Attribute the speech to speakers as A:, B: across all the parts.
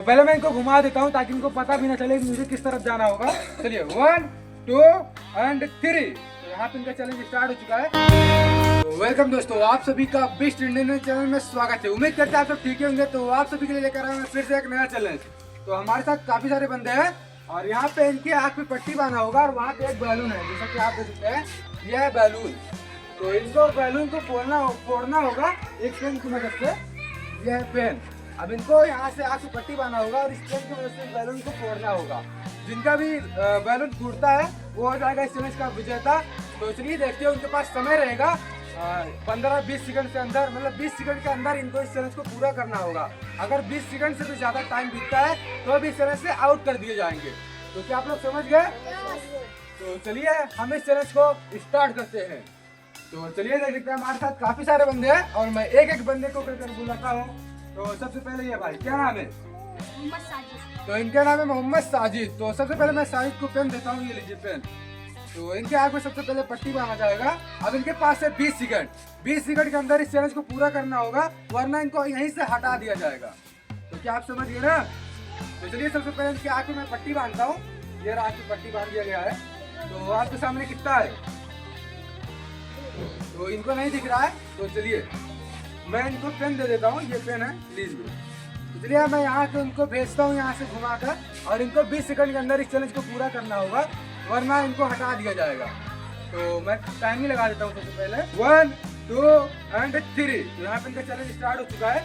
A: पहले मैं इनको घुमा देता हूँ ताकि इनको पता भी ना चले कि मुझे किस तरफ जाना होगा। चलिए 1 2 एंड 3। तो यहाँ पे इनका चैलेंज स्टार्ट हो चुका है। तो वेलकम दोस्तों, आप सभी का बेस्ट इंडियन चैनल में स्वागत है। उम्मीद करते हैं आप सब ठीक होंगे। तो आप सभी के लिए लेकर आए हैं फिर से एक नया चैलेंज। तो हमारे साथ काफी सारे बंदे हैं और यहाँ पे इनके आँख पे पट्टी बांधा होगा और वहाँ पे एक बैलून है, जैसा कि आप देख सकते हैं यह है बैलून। तो इनको बैलून को फोड़ना होगा एक पेन की मदद से। यह है पेन। अब इनको यहाँ से आँख पे पट्टी बांधना होगा और इस पेन की मदद से बैलून को फोड़ना होगा। जिनका भी बैलून फूटता है वो हो जाएगा इस चैलेंज का विजेता। तो चलिए देखते हैं, उनके पास समय रहेगा 15-20 सेकंड के अंदर, मतलब 20 सेकंड के अंदर इनको इस चैलेंज को पूरा करना होगा। अगर 20 सेकंड से भी ज़्यादा टाइम बीतता है तो भी इस चैलेंज से आउट कर दिए जाएंगे। तो क्या आप लोग समझ गए? तो चलिए हम इस चैलेंज को स्टार्ट करते हैं। तो चलिए देख सकते हैं हमारे साथ काफ़ी सारे बंदे हैं और मैं एक एक बंदे को कहकर बुलाता हूँ। तो सबसे पहले ये भाई, क्या नाम है?
B: मोहम्मद साजिद।
A: तो इनका नाम है मोहम्मद साजिद। तो सबसे पहले मैं साजिद को पेन देता हूँ, ये लीजिए पेन। तो इनके आँख में सबसे पहले पट्टी बांधा जाएगा। अब इनके पास है 20 सेकंड। 20 सेकंड के अंदर इस चैलेंज को पूरा करना होगा, वरना इनको यहीं से हटा दिया जाएगा। तो क्या आप समझ गए ना? तो चलिए सबसे पहले इनके आँख में मैं पट्टी बांधता हूँ। ये आँख में पट्टी बांध दिया गया है। तो आपके सामने कितना है? तो इनको नहीं दिख रहा है। तो चलिए मैं इनको पेन दे देता हूँ, ये पेन है, लीजिए। तो चलिए मैं यहाँ से उनको भेजता हूँ, यहाँ से घुमाकर, और इनको 20 सेकंड के अंदर इस चैलेंज को पूरा करना होगा, वरना इनको हटा दिया जाएगा। तो मैं टाइमिंग लगा देता हूँ सबसे पहले 1 2 एंड 3। तो यहाँ पे इनका चैलेंज स्टार्ट हो चुका है।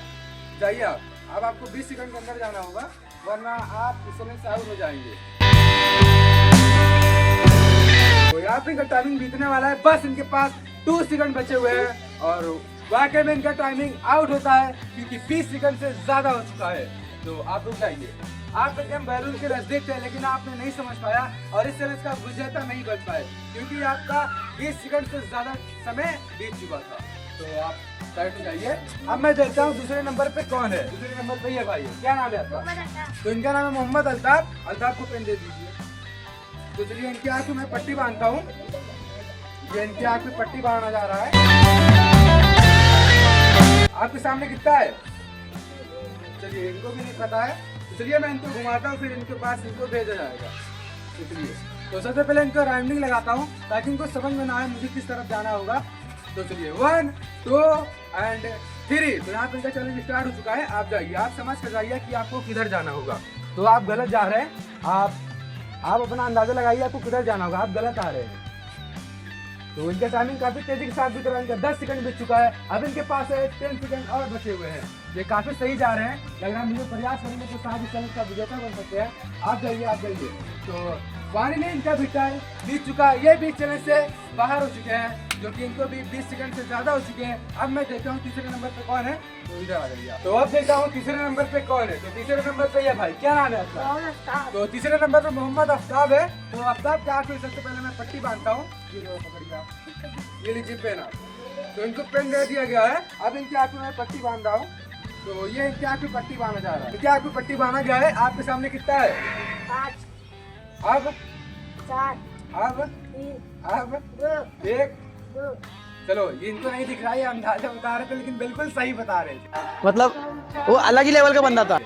A: जाइए आप। अब आपको 20 सेकंड के अंदर जाना होगा, वरना आप इस चैलेंज से आउट हो जाएंगे। तो यहाँ पे इनका टाइमिंग बीतने वाला है। बस इनके पास 2 सेकंड बचे हुए हैं और वाकई में इनका टाइमिंग आउट होता है क्योंकि 20 सेकंड से ज्यादा हो चुका है। तो आप रुक जाइए। आप एकदम बैलून के नजदीक थे लेकिन आपने नहीं समझ पाया और इस चैलेंज का विजेता नहीं बन पाए क्योंकि आपका 20 सेकंड से ज्यादा समय बीत चुका था। तो आप साइड हो जाइए। अब मैं देखता हूँ दूसरे नंबर पे कौन है। दूसरे नंबर पे ये भाई है, क्या नाम है आपका? तो इनका नाम है मोहम्मद अल्ताफ। अल्ताफ को पेन दे दीजिए। तो चलिए इनकी आँख में पट्टी बांधता हूँ। ये इनकी आँख में पट्टी बांधा जा रहा है। आपके सामने कितना है? चलिए इनको भी नहीं पता है। तो चलिए मैं इनको घुमाता हूँ, फिर इनके पास इनको भेजा जाएगा। चलिए तो सबसे पहले इनको राइमिंग लगाता हूँ ताकि इनको समझ में ना आए मुझे किस तरफ जाना होगा। तो चलिए 1 2 एंड 3। तो यहाँ पे इनका चैलेंज स्टार्ट हो चुका है। आप जाइए, आप समझ कर जाइए कि आपको किधर जाना होगा। तो आप गलत जा रहे हैं। आप अपना अंदाजा लगाइए आपको किधर जाना होगा। आप गलत आ रहे हैं। तो इनका टाइमिंग काफी तेजी के साथ बीत रहा है। इनका 10 सेकंड बीत चुका है। अब इनके पास है 10 सेकंड और बचे हुए हैं। ये काफी सही जा रहे हैं। लग रहा है मुझे प्रयास करेंगे तो शायद इस चैलेंज का विजेता बन सकते हैं। आप जाइए, आप जाइए। तो फाइनली इनका भी टाइम बीत चुका है। ये भी चैलेंज से बाहर हो चुके हैं, जो कि इनको भी 20 सेकंड से ज्यादा हो चुके हैं। अब मैं देखता हूँ तीसरे नंबर पे कौन है। तो इधर आ जाइए। तो अब देखता हूँ तीसरे नंबर पे कौन है। तो तीसरे नंबर पे ये भाई, क्या नाम है आपका? तो तीसरे नंबर पे मोहम्मद आफ्ताब है। तो आफ्ताब के आँख में सबसे पहले मैं पट्टी बांधता हूँ। ये लीजिए पेन आप। तो इनको पेन दे दिया गया है। अब इनके आँख में मैं पट्टी बांध रहा हूँ। तो ये इनके आँख में पट्टी बांधा जा रहा है। इनके आँख में पट्टी बांधा गया है। आपके सामने कितना है?
B: 5
A: अब
B: 4
A: अब
B: 3
A: 1
B: 2।
A: चलो ये इनको नहीं दिख रहा है, ये अंदाजा बता रहे थे लेकिन बिल्कुल सही बता रहे थे।
C: मतलब वो अलग ही लेवल का बंदा था।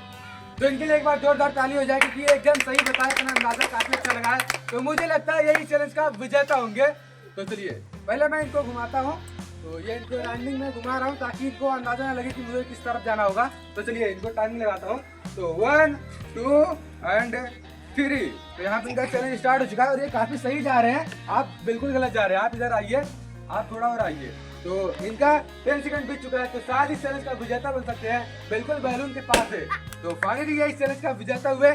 A: तो इनके लिए एक बार जोरदार ताली हो जाए क्योंकि ये एकदम सही बताया। अपना अंदाजा काफी अच्छा लगा है। तो मुझे लगता है यही चैलेंज का विजेता होंगे। तो चलिए पहले मैं इनको घुमाता हूँ। तो ये इनको रनिंग में घुमा रहा हूँ ताकि इनको अंदाजा ना लगे कि मुझे किस तरफ जाना होगा। तो चलिए इनको टाइमिंग लगाता हूँ। तो 1 2 एंड 3। तो यहाँ पे इनका चैलेंज स्टार्ट हो चुका है और ये काफी सही जा रहे हैं। आप बिल्कुल गलत जा रहे हैं। आप इधर आइए, आप थोड़ा और आइए। तो इनका 10 सेकंड बीत चुका है। तो शायद इस चैलेंज का विजेता बन सकते हैं। बिल्कुल बैलून के पास है। तो फाइनली ये इस चैलेंज का विजेता हुए।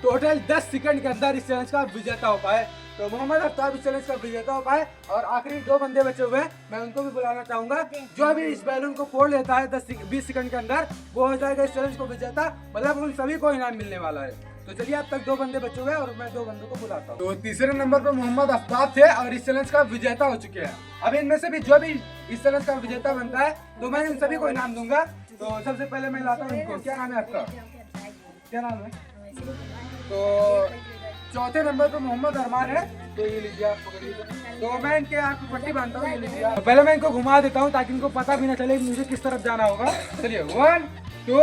A: टोटल 10 सेकंड के अंदर इस चैलेंज का विजेता हो पाए। तो मोहम्मद आफ्ताब इस चैलेंज का विजेता हो पाए। और आखिरी 2 बंदे बचे हुए हैं, मैं उनको भी बुलाना चाहूंगा। जो भी इस बैलून को फोड़ लेता है 20 सेकंड के अंदर, वो हो जाएगा इस चैलेंज को विजेता। मतलब उन सभी को इनाम मिलने वाला है। तो चलिए अब तक 2 बंदे बचे हुए हैं और मैं 2 बंदों को बुलाता हूँ। तो तीसरे नंबर पर मोहम्मद आफ्ताब थे और इस चैलेंज का विजेता हो चुके हैं। अब इनमें से भी जो भी इस चैलेंज का विजेता बनता है तो मैं इन सभी को इनाम दूंगा। तो सबसे पहले मैं लाता हूँ इनको। क्या नाम है आपका? क्या नाम है? तो चौथे नंबर पर मोहम्मद अरमान है। तो ये लीजिए, आप पकड़िए। तो मैं इनके आँख में पट्टी बांधता हूँ। ये लीजिए। तो पहले मैं इनको घुमा देता हूँ ताकि इनको पता भी ना चले मुझे किस तरफ जाना होगा। चलिए 1 2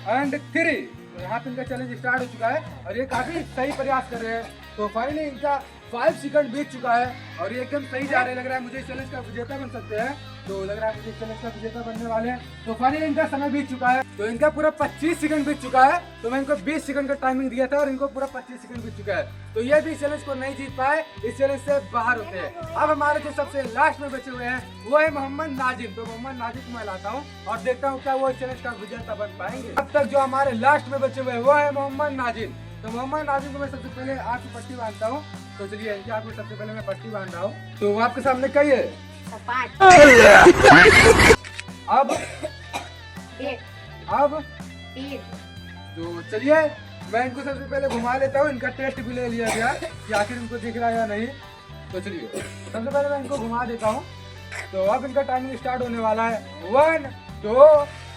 A: एंड 3। तो यहाँ पे इनका चैलेंज स्टार्ट हो चुका है और ये काफी सही प्रयास कर रहे हैं। तो फाइनली इनका 5 सेकंड बीत चुका है और ये एकदम सही जा रहे हैं। लग रहा है मुझे इस चैलेंज का विजेता बन सकते हैं। तो लग रहा है मुझे इस चैलेंज का विजेता बनने वाले हैं। तो फाइनली इनका समय बीत चुका है। तो इनका पूरा 25 सेकंड बीत चुका है। तो मैं इनको 20 सेकंड का टाइमिंग दिया था और इनको पूरा 25 सेकंड बीत चुका है। तो ये भी इस चैलेंज को नहीं जीत पाए, इस चैलेंज से बाहर होते हैं। अब हमारे जो सबसे लास्ट में बचे हुए हैं वो है मोहम्मद नाजिम। तो मोहम्मद नाजिम को मैं लाता हूँ और देखता हूँ क्या वो इस चैलेंज का विजेता बन पाएंगे। अब तक जो हमारे लास्ट में बचे हुए हैं वो है मोहम्मद नाजिम। तो मोहम्मद नाजिम को मैं सबसे पहले आँख की पट्टी बांधता हूँ। तो चलिए इनकी आँख में सबसे पहले मैं पट्टी बांध रहा हूँ। तो वो आपके सामने कई है।
B: 5
A: अब
B: 1
A: अब
B: 3
A: तो चलिए मैं इनको सबसे पहले घुमा लेता हूँ। इनका टेस्ट भी ले लिया गया कि आखिर इनको दिख रहा है या नहीं। तो चलिए सबसे पहले मैं इनको घुमा देता हूँ। तो अब इनका टाइमिंग स्टार्ट होने वाला है 1 2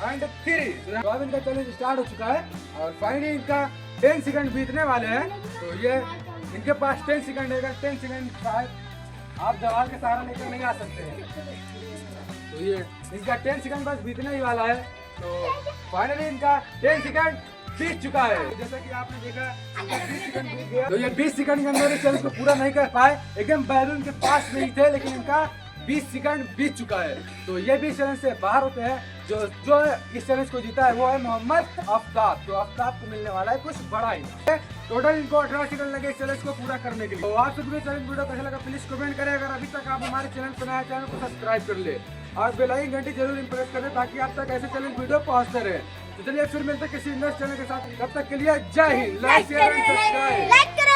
A: एंड 3। तो अब इनका चैलेंज स्टार्ट हो चुका है और फाइनली इनका 10 सेकंड बीतने वाले हैं। तो ये इनके पास 10 सेकंड है। 10 सेकंड शायद आप दीवार के सहारा लेकर नहीं आ सकते हैं। तो ये इनका 10 सेकंड बस बीतने ही वाला है। तो फाइनली इनका 10 सेकंड बीत चुका है। जैसा कि आपने देखा 20 सेकंड बीत गया। तो ये 20 सेकंड के अंदर इस चैलेंज को पूरा नहीं कर पाए। एकदम बैलून के पास नहीं थे, लेकिन इनका 20 सेकंड बीत चुका है। तो ये भी इस चैलेंज से बाहर होते हैं। जो इस चैलेंज को जीता है वो है मोहम्मद आफ्ताब। तो आफ्ताब को मिलने वाला है कुछ बड़ा ही। टोटल इनको 18 सेकंड लगे इस चैलेंज को पूरा करने के लिए। तो आप सभी चैलेंज वीडियो कैसा लगा प्लीज कमेंट करें। अगर अभी तक आप हमारे चैनल पर नए हैं, चैनल को सब्सक्राइब कर ले और बेल आइकन घंटी जरूर प्रेस करें ताकि आप तक ऐसे चैलेंज वीडियो पहुंचते रहे। तो चलिए फिर मिलते हैं किसी नेक्स्ट चैनल के साथ। तब तक के लिए जय Hind. Like share and subscribe.
B: Like करो।